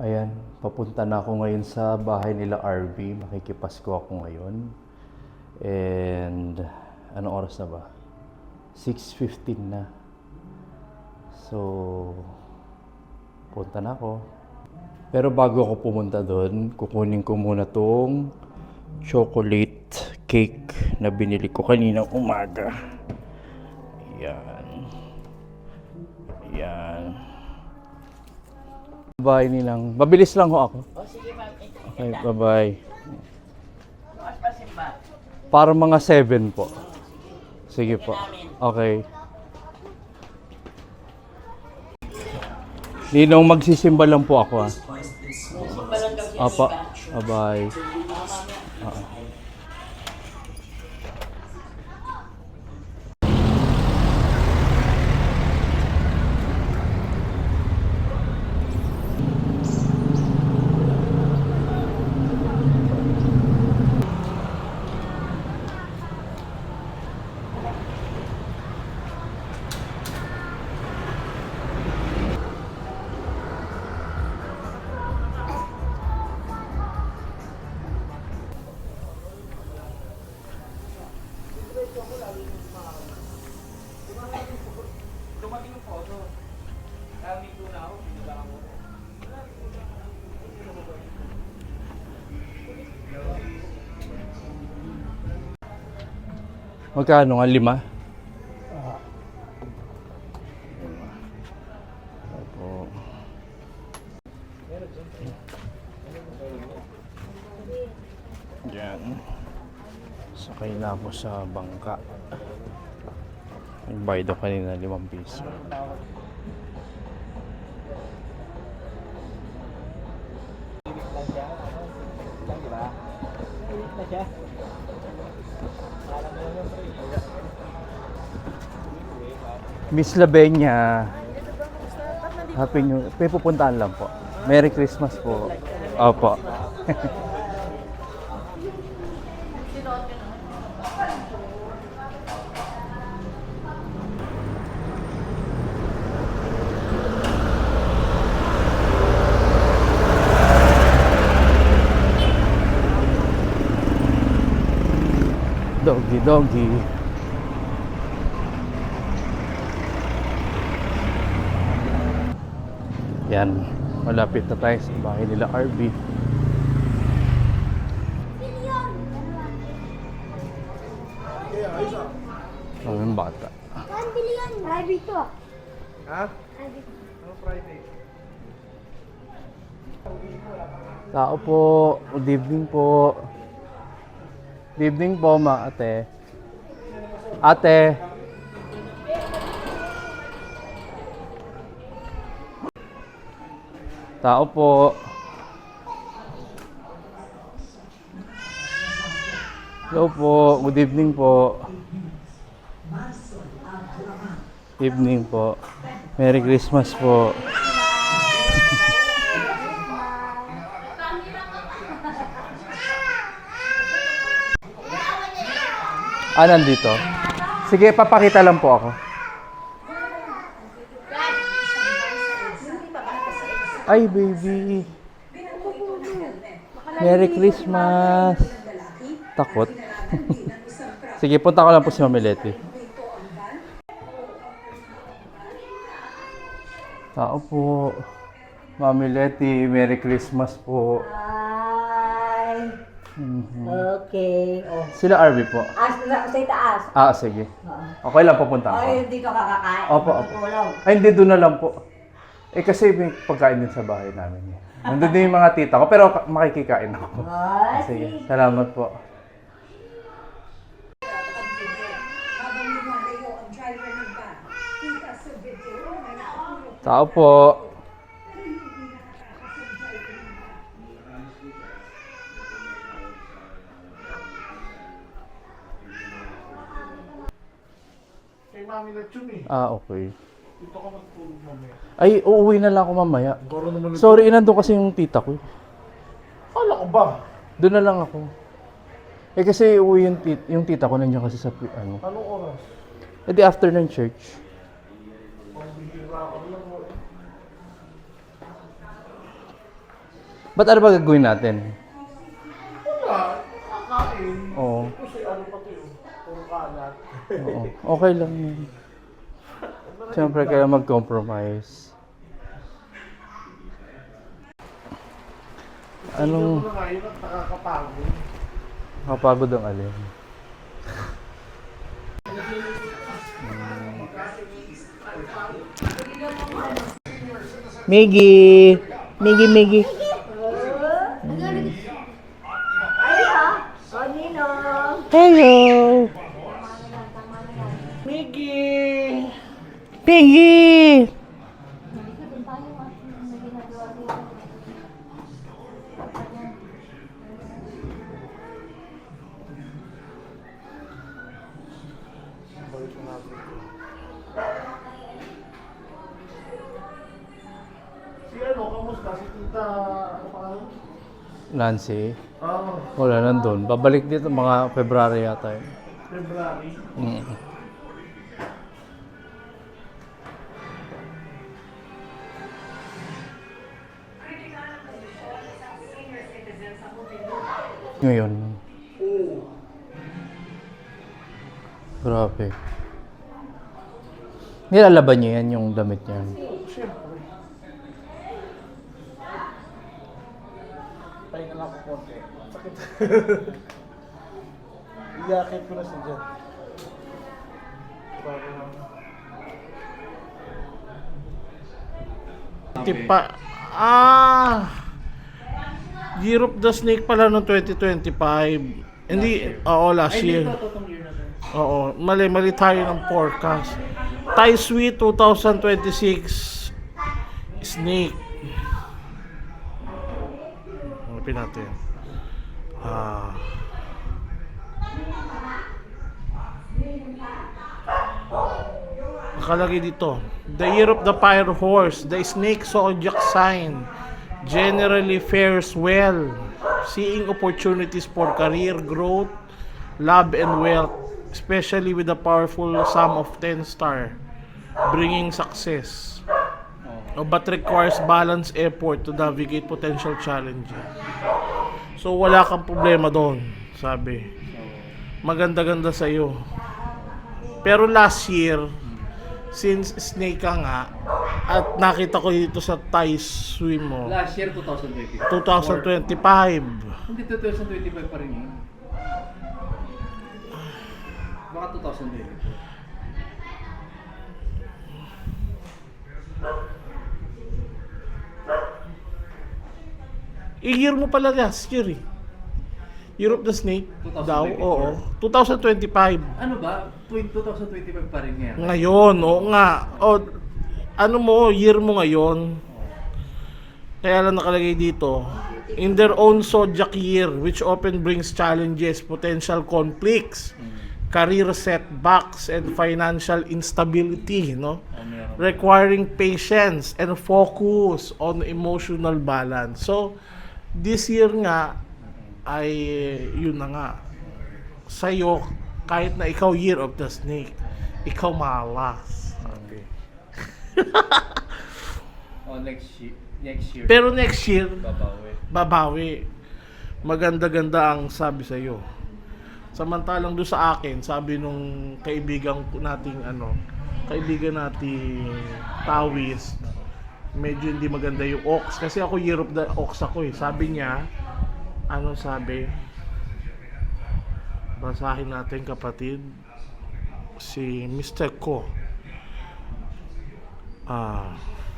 Ayan, papunta na ako ngayon sa bahay nila RV. Makikipasko ako ngayon. And anong oras na ba? 6:15 na. So, punta na ako. Pero bago ako pumunta doon, kukunin ko muna tong chocolate cake na binili ko kaninang umaga. Ayan. Ayan. Bye nilang. Mabilis lang ho ako. O sige ma'am, Okay, bye-bye. bukas pa simba. Para mga 7 po. Sige po. Okay. Ninong, magsisimba lang po ako ha. Simba lang daw siya. Apa. Bye-bye. Magkano nga? 5? Opo. Diyan. Sakay na ako sa bangka. Nagbayad ako kanina 5 piso. Miss Lavenia. Happy New Year. May pupuntahan lang po. Merry Christmas po. Opo. Doggy, doggy. Yan, malapit na tayo sa bahay nila RV. Ang bata. 1 billion. Private to. Ha? Private. Ano private? Tao po, good evening po. Good evening po, ate. Ate. Tao po. Hello po, good evening po. Evening po. Merry Christmas po. Nandito. Sige, papakita lang po ako. Ay, baby. Merry Christmas. Takot. Sige, punta ko lang po si Mami Leti. Tao po. Mami Leti, Merry Christmas po. Hi. Okay. Oh. Sila RV po. Sa itaas. Sige. Okay lang, pupunta ako. Ay, dito ka kakain. Opo, opo. Tulog. Ay, hindi, doon na lang po. Kasi may pagkain din sa bahay namin. Nandun din yung mga tita ko, pero makikikain ako. Ay, Sige, salamat po. Tao po. Kay Mami Lechon eh. Okay. Dito ka magtulog mamaya. Ay, uuwi na lang ako mamaya. Garo naman ito. Sorry, nandun kasi yung tita ko. Kala ko ba? Doon na lang ako. Kasi uuwi yung tita ko nandiyan kasi sa ano. Anong oras? Di after ng church. Pambihira ka lang. Ba't ano ba gagawin natin? Wala, kakain. Oo. Kasi ano pa ito yun, puro kalat. Oo. Okay lang yun. Siyempre, kailangan mag-compromise. Anong Ano nga yun at nakakapagod. kapagod ang alin? Miggy! Miggy! O, Ninong. Hello! Miggy! Miggy! Balik ko natin. Si ano, kamusta? Si tita, ano pa? Nancy? Ah, Wala nandun. Babalik dito mga February yata yun. February. Mm. Ngayon. Grabe. Nilalaban niya yan yung damit niya. Siyempre. Pahinga lang ako konti. Sakit. Iyakit ko na siya dyan. Bago lang. Tipa. Year of the Snake pala noong 2025. Hindi, oo, last year. Oo, mali tayo ng forecast. Tai Sui 2026 Snake. Hanapin natin. Nakalagay dito. The year of the fire horse, the snake zodiac sign generally fares well, seeing opportunities for career growth, love and wealth, especially with the powerful sum of 10 star, bringing success. But requires balanced effort to navigate potential challenges. So wala kang problema doon, sabi. Maganda-ganda sa'yo. Pero last year, since snake ka nga, at nakita ko dito sa Tai Sui mo, Last year, 2020. 2025. Hindi 2025 pa rin yun. Baka 2020. I-year mo pala last year eh. Year of the Snake 2024. daw, oo. 2025. Ano ba? 2025 pa rin yan. Ngayon, oo nga. O, ano mo, year mo ngayon. Kaya lang nakalagay dito, in their own zodiac year, which often brings challenges, potential conflicts, career setbacks, and financial instability, no? Meron. Requiring patience and focus on emotional balance. So, this year nga, ay yun na nga. Sa'yo, kahit na ikaw year of the snake, ikaw malas. Okay. Next year. Pero next year, Babawi. babawi. Maganda-ganda ang sabi sa iyo. Samantalang doon sa akin, sabi nung kaibigan nating Tawis, medyo hindi maganda yung ox kasi ako year of the ox ako eh. Sabi niya, ano sabi? Basahin natin kapatid. Si Mr. Ko.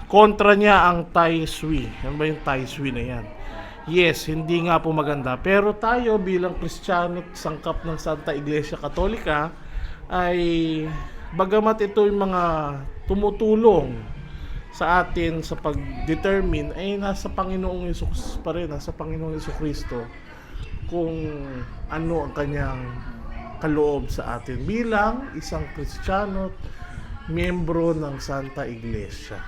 Kontra niya ang Tai Sui. Ano ba yung Tai Sui na yan? Yes, hindi nga po maganda. Pero tayo bilang Kristiyano at sangkap ng Santa Iglesia Katolika ay bagamat ito yung mga tumutulong sa atin sa pag-determine ay nasa Panginoong Hesus pa rin, nasa Panginoong Jesucristo kung ano ang kanyang kaloob sa atin bilang isang Kristiyano, miyembro ng Santa Iglesia.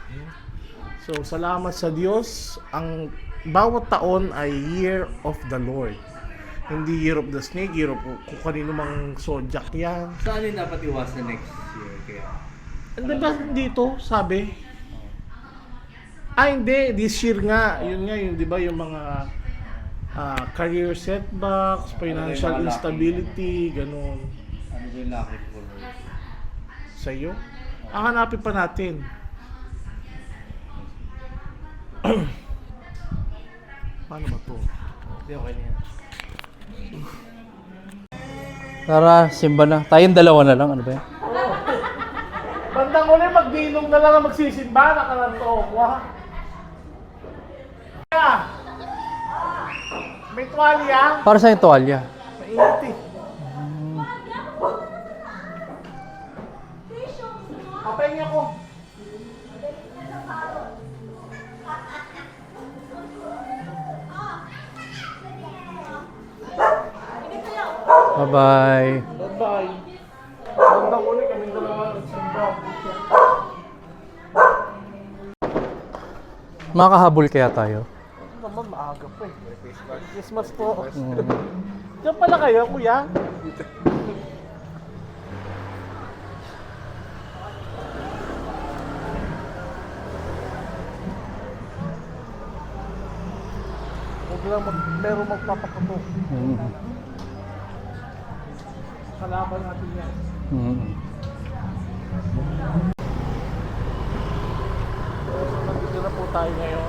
So, salamat sa Diyos. Ang bawat taon ay Year of the Lord. Hindi Year of the Snake, Year of kung kanino mang zodiac yan. Saan yung dapat iwasan next year? Kaya, Ano ba dito, sabi? Hindi. This year nga. Yun nga, yun, di ba, yung mga career setbacks, financial Ano yung mga instability, ganun. Ano ba yung lucky for? Sa'yo? Hanapin pa natin. Paano ba to? Hindi, okay na yan. Tara, simba na. Tayong dalawa na lang. Ano ba yan? Bandang uli, magdinom na lang ang magsisimba. Nakalanto. Wah. May tuwalya? Para sa yung tuwalya. Mainit eh. Papahinga ko. Bye-bye. Bye-bye. Bandang uli, kami dalawa nagsimba. Makahabol kaya tayo? Naman, maaga pa eh. Christmas po. Diyan pala kayo, kuya? Huwag lang pero magpapakato. Kalaban natin yan. So, nandito na po tayo ngayon.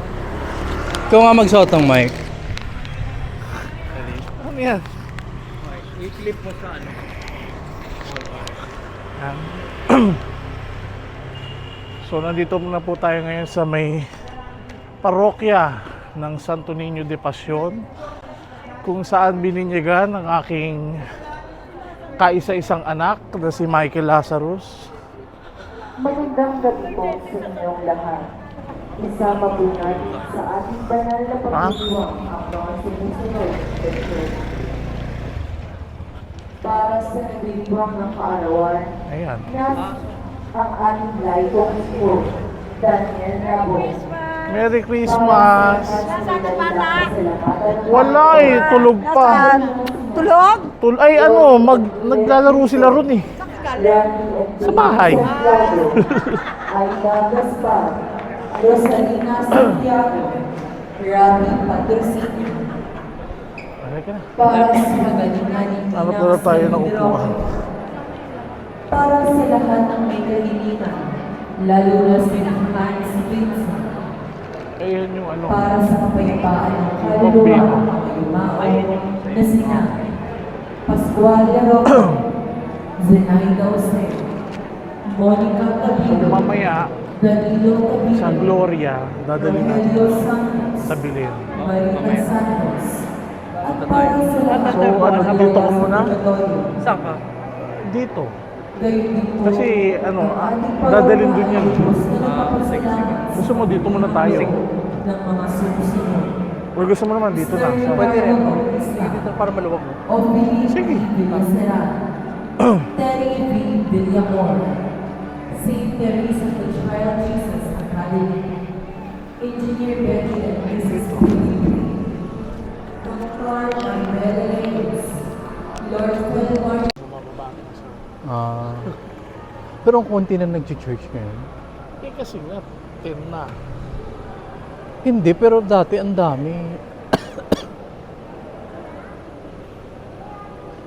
Ikaw nga magsuot ng mic. Ano yan? I-clip mo sa ano? Yan. So nandito muna po tayo ngayon sa may parokya ng Santo Niño de Pasión, kung saan bininyagan ang aking kaisa-isang anak na si Michael Lazarus. Magandang gabi po sa inyong lahat. Isama po natin sa ating banal na pagdiriwang ang mga sumusunod na pagdiriwang. Para sa nagdiriwang ng kaarawan, Ayan. nas ang ating laitong po, Daniel Rabo. Merry Christmas! Wala eh, tulog pa. Tulog? Ay ano, naglalaro sila ron eh. Sa bahay. Aida Gaspar, Rosalina Santiago, Rabi Patrocini. Ay ka na. Para sa magalingan ng Ano pala tayo na upuan? Para sa lahat ng may kahilingan, lalo na sa Hans Vincent. Ayan yung ano. Para sa kapayapaan ng kaluluwa ng mga yumao na sina Pascual Roque, Zenaida Jose, Monica Tabilo, Mamaya, Danilo sa Tabilo, Gloria, dadalhin natin Rogelio Santos, sa Bilin. Marita Santos, at para sa lahat So, ano, dito ko muna? Saan ka? Dito. gayon din po Kasi, ano, ang ating dadalhin dun yan. pagpapaloob na napapasalamat Gusto mo dito muna tayo? ng mga sumusunod. O gusto mo naman dito na? Sa... Pwede rin. Dito para maluwag mo. O Felipe Sige. Villaseran, Terry V. Villamor, St. Teresa of the Child Jesus Academy, Engineer Betty and Mrs. Felipe, Dr. Manuel Reyes, Lord Felmar. Pero ang konti na nag-church ngayon. Eh kasi nga, 10 na. Hindi, pero dati ang dami.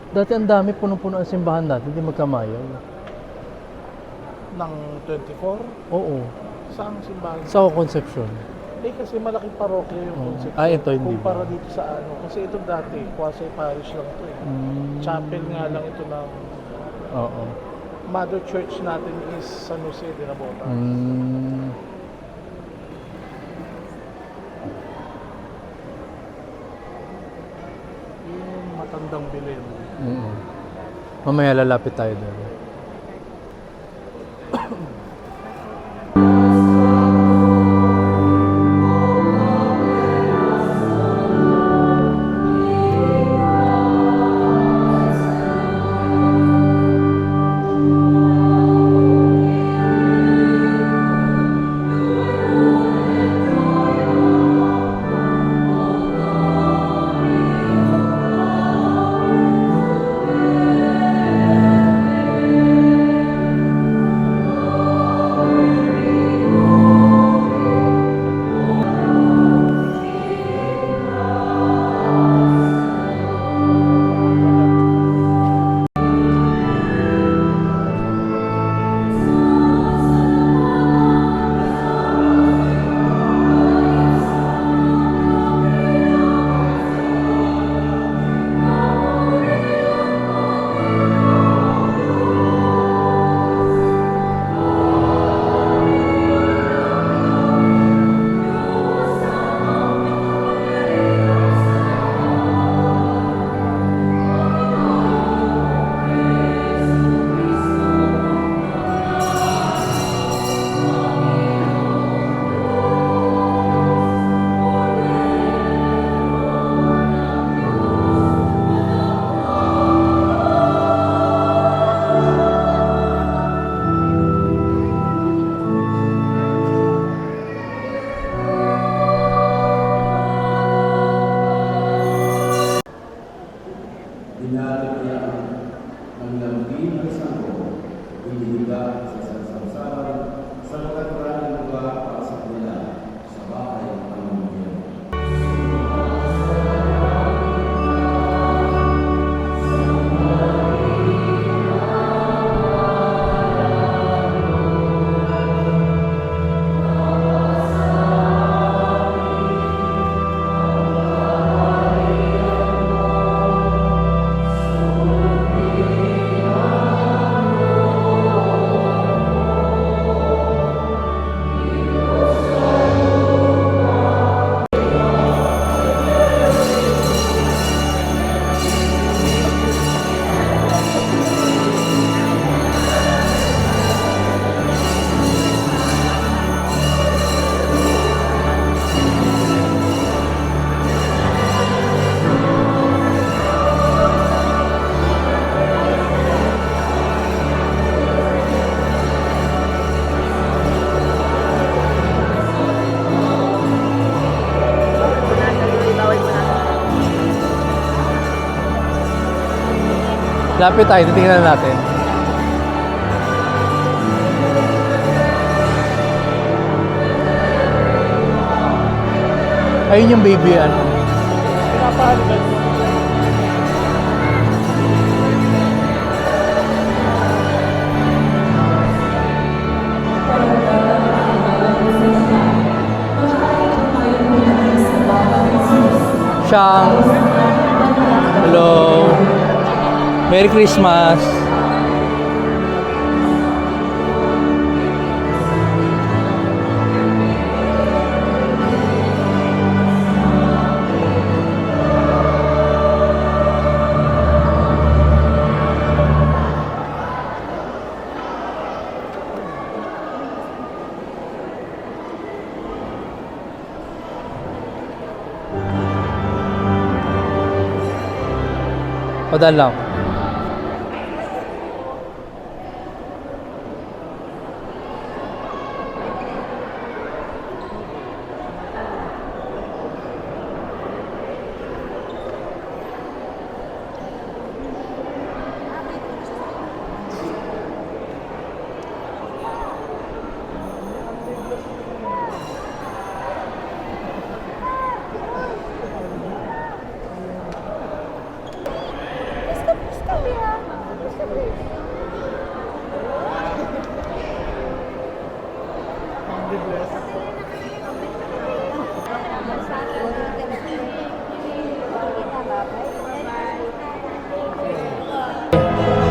Dati ang dami, punong-puno ang simbahan natin, hindi magkamayaw. Ng 24? Oo, Saan simbahan? sa Concepcion. Eh kasi malaking parokya yung concept. Ito hindi Kumpara ba? dito sa ano. Kasi ito dati, Quasi Parish lang ito eh. Chapel nga lang ito ng Oo. Mother Church natin is San Jose de Navotas. Yung matandang bilin. Mamaya lalapit tayo doon. Lapit tayo, titingnan natin. Ayun yung baby ano. Siyang. Hello. Merry Christmas. Padaan lang.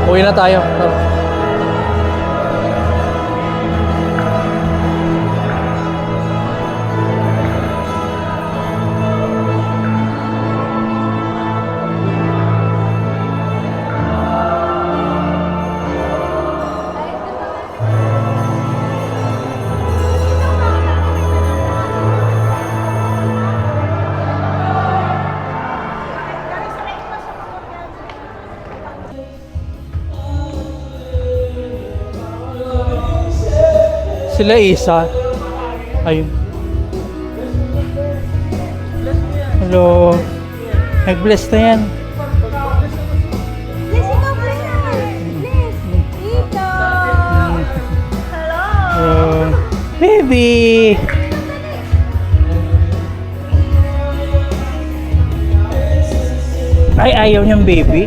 Uwi na tayo. Sila isa. Ayun. Hello. Nag-bless na yan. Bless, ikaw, bless naman. Bless. Dito. Hello. Baby! Ay, ayaw niyang baby.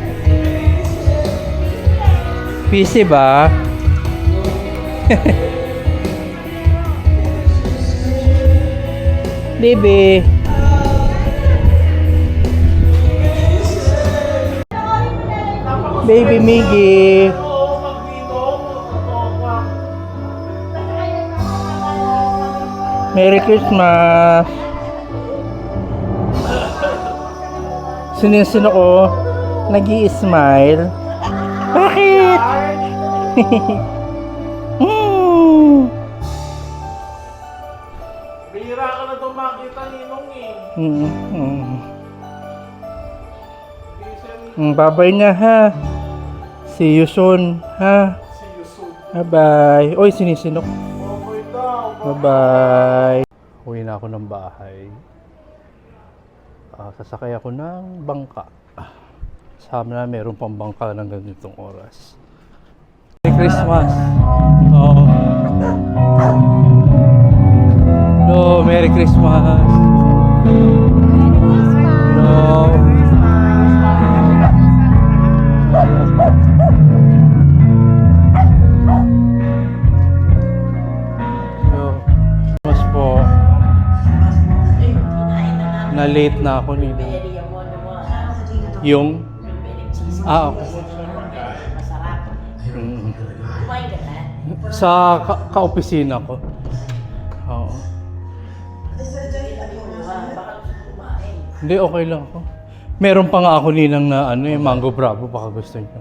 Busy ba? Baby. Baby Miggy. Merry Christmas. Sinisin ako, nag-i-smile. Bakit? Bihira ka na itong makita ninong eh. Bye-bye na ha. See you soon ha. See you soon. Bye-bye. Oy, sinisinok. Okay daw. Bye-bye. Uwi na ako ng bahay. Sasakay ako ng bangka. Sana meron pang bangka ng ganitong oras. Merry Christmas. Oh. No, Merry Christmas. No. Christmas po. Na-late na ako nila. Yung? Okay. Sa ka-opisina ko. Oo. Hindi, okay lang ako. Meron pa nga ako ninang na mango bravo, baka gusto niyo.